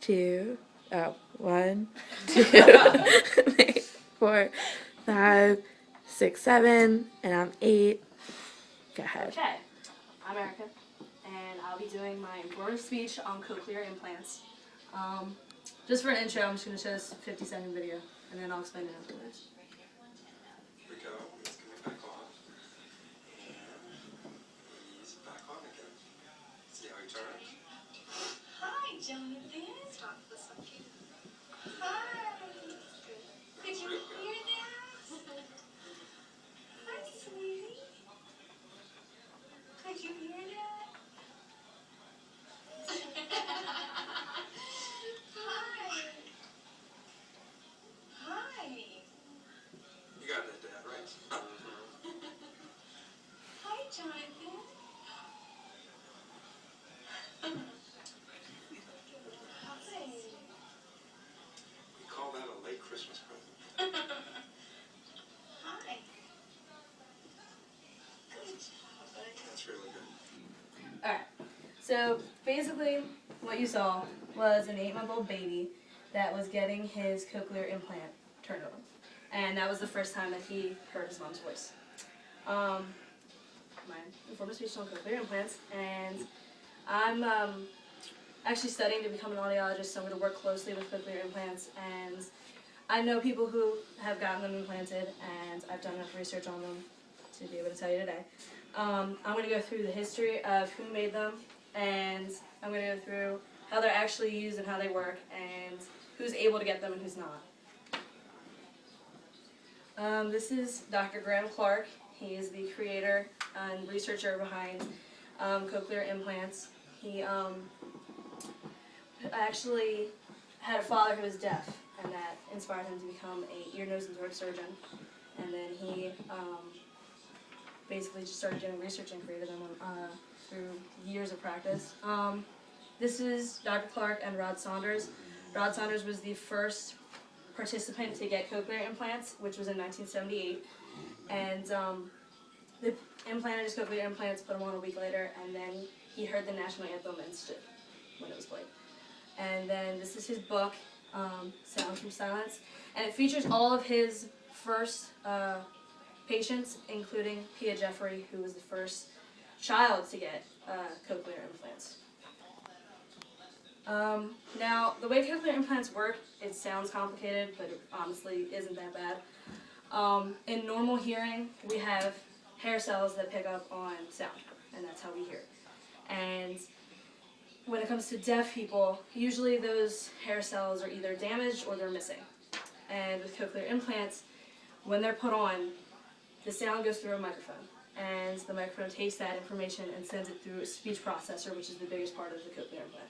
2, 1, 2, 3, 4, 5, 6, 7, and I'm 8. Go ahead. Okay, I'm Erica, and I'll be doing my informative speech on cochlear implants. Just for an intro, I'm just going to show this 50-second video, and then I'll explain it afterwards. Here we go. It's coming back on. And ease it back on again. See how he turns? Hi, Jonathan. Talk for a second. Hi. Could you hear that? Hi, sweetie. Could you hear that? Hi. Hi. You got that, Dad, right? Hi, Jonathan. Hi. We call that a late Christmas present. Hi. Good job, buddy. That's really good. Alright, so basically what you saw was an 8-month-old baby that was getting his cochlear implant turned on. And that was the first time that he heard his mom's voice. My informative speech on cochlear implants, and I'm actually studying to become an audiologist, so I'm going to work closely with cochlear implants, and I know people who have gotten them implanted, and I've done enough research on them to be able to tell you today. I'm going to go through the history of who made them, and I'm going to go through how they're actually used and how they work, and who's able to get them and who's not. This is Dr. Graham Clark. He is the creator and researcher behind cochlear implants. He actually had a father who was deaf, and that inspired him to become an ear, nose, and throat surgeon. And then he basically just started doing research and created them through years of practice. This is Dr. Clark and Rod Saunders. Rod Saunders was the first participant to get cochlear implants, which was in 1978. And they implanted his cochlear implants, put them on a week later, and then he heard the national anthem and stood when it was played. And then this is his book, Sounds from Silence, and it features all of his first patients, including Pia Jeffrey, who was the first child to get cochlear implants. Now, the way cochlear implants work, it sounds complicated, but it honestly isn't that bad. In normal hearing, we have hair cells that pick up on sound, and that's how we hear. And when it comes to deaf people, usually those hair cells are either damaged or they're missing. And with cochlear implants, when they're put on, the sound goes through a microphone, and the microphone takes that information and sends it through a speech processor, which is the biggest part of the cochlear implant.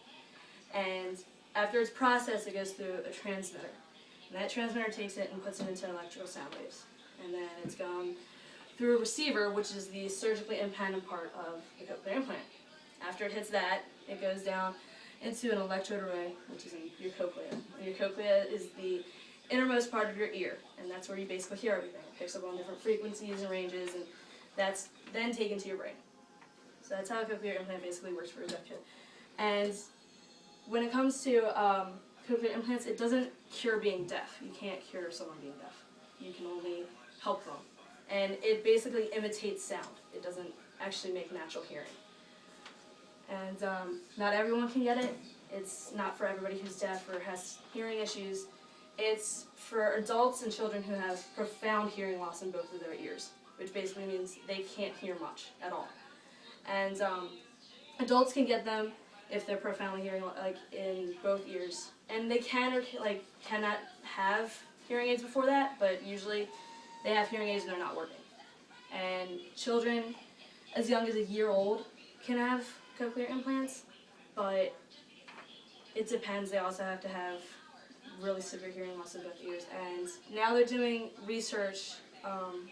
And after it's processed, it goes through a transmitter. And that transmitter takes it and puts it into electrical sound waves. And then it's gone through a receiver, which is the surgically implanted part of the cochlear implant. After it hits that, it goes down into an electrode array, which is in your cochlea. And your cochlea is the innermost part of your ear, and that's where you basically hear everything. It picks up on different frequencies and ranges, and that's then taken to your brain. So that's how a cochlear implant basically works for a deaf kid. And when it comes to cochlear implants, it doesn't cure being deaf. You can't cure someone being deaf. You can only help them. And it basically imitates sound. It doesn't actually make natural hearing. And not everyone can get it. It's not for everybody who's deaf or has hearing issues. It's for adults and children who have profound hearing loss in both of their ears, which basically means they can't hear much at all. And adults can get them if they're profoundly hearing, like in both ears. And they can or cannot have hearing aids before that, but usually they have hearing aids and they're not working. And children as young as a year old can have cochlear implants, but it depends. They also have to have really severe hearing loss in both ears. And now they're doing research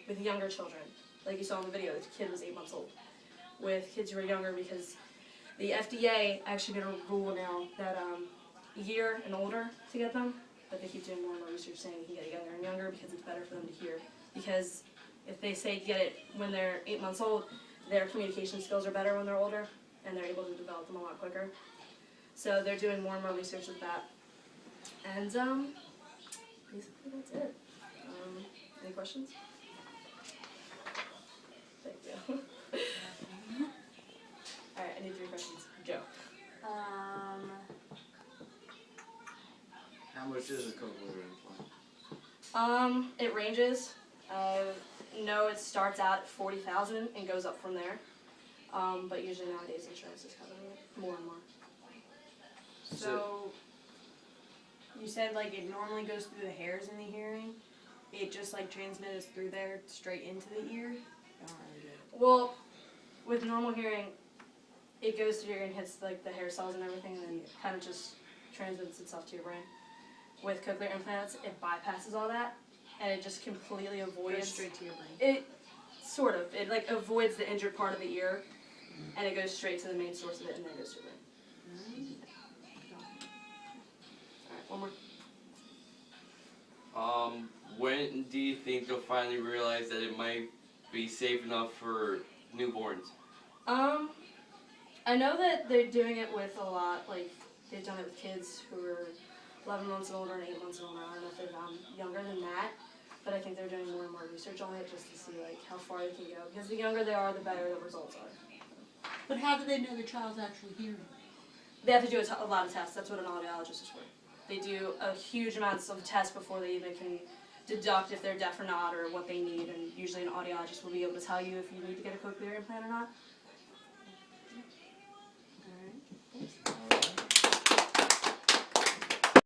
with younger children. Like you saw in the video, the kid was 8 months old. With kids who are younger, because the FDA actually made a rule now that a year and older to get them, but they keep doing more and more research saying you can get it younger and younger because it's better for them to hear. Because if they say get it when they're 8 months old, their communication skills are better when they're older, and they're able to develop them a lot quicker. So they're doing more and more research with that. And basically that's it. Any questions? Thank you. Alright, I need 3 questions. Joe. How much is a cochlear implant? It ranges. No, it starts out at 40,000 and goes up from there. But usually nowadays insurance is covering it more and more. So, you said like it normally goes through the hairs in the hearing. It just like transmits through there straight into the ear. I don't really get it. Well, with normal hearing, it goes through your ear and hits like the hair cells and everything, and then it kind of just transmits itself to your brain. With cochlear implants, it bypasses all that, and it just completely Goes avoids. straight to your brain. It sort of. It like avoids the injured part of the ear, and it goes straight to the main source of it, and then it goes to your brain. Alright, one more. When do you think they'll finally realize that it might be safe enough for newborns? I know that they're doing it with a lot, like, they've done it with kids who are 11 months and older and 8 months and older. I don't know if they've gone younger than that, but I think they're doing more and more research on it just to see, like, how far they can go. Because the younger they are, the better the results are. But how do they know the child's actually hearing? They have to do a lot of tests. That's what an audiologist is for. They do a huge amounts of tests before they even can deduct if they're deaf or not or what they need. And usually an audiologist will be able to tell you if you need to get a cochlear implant or not.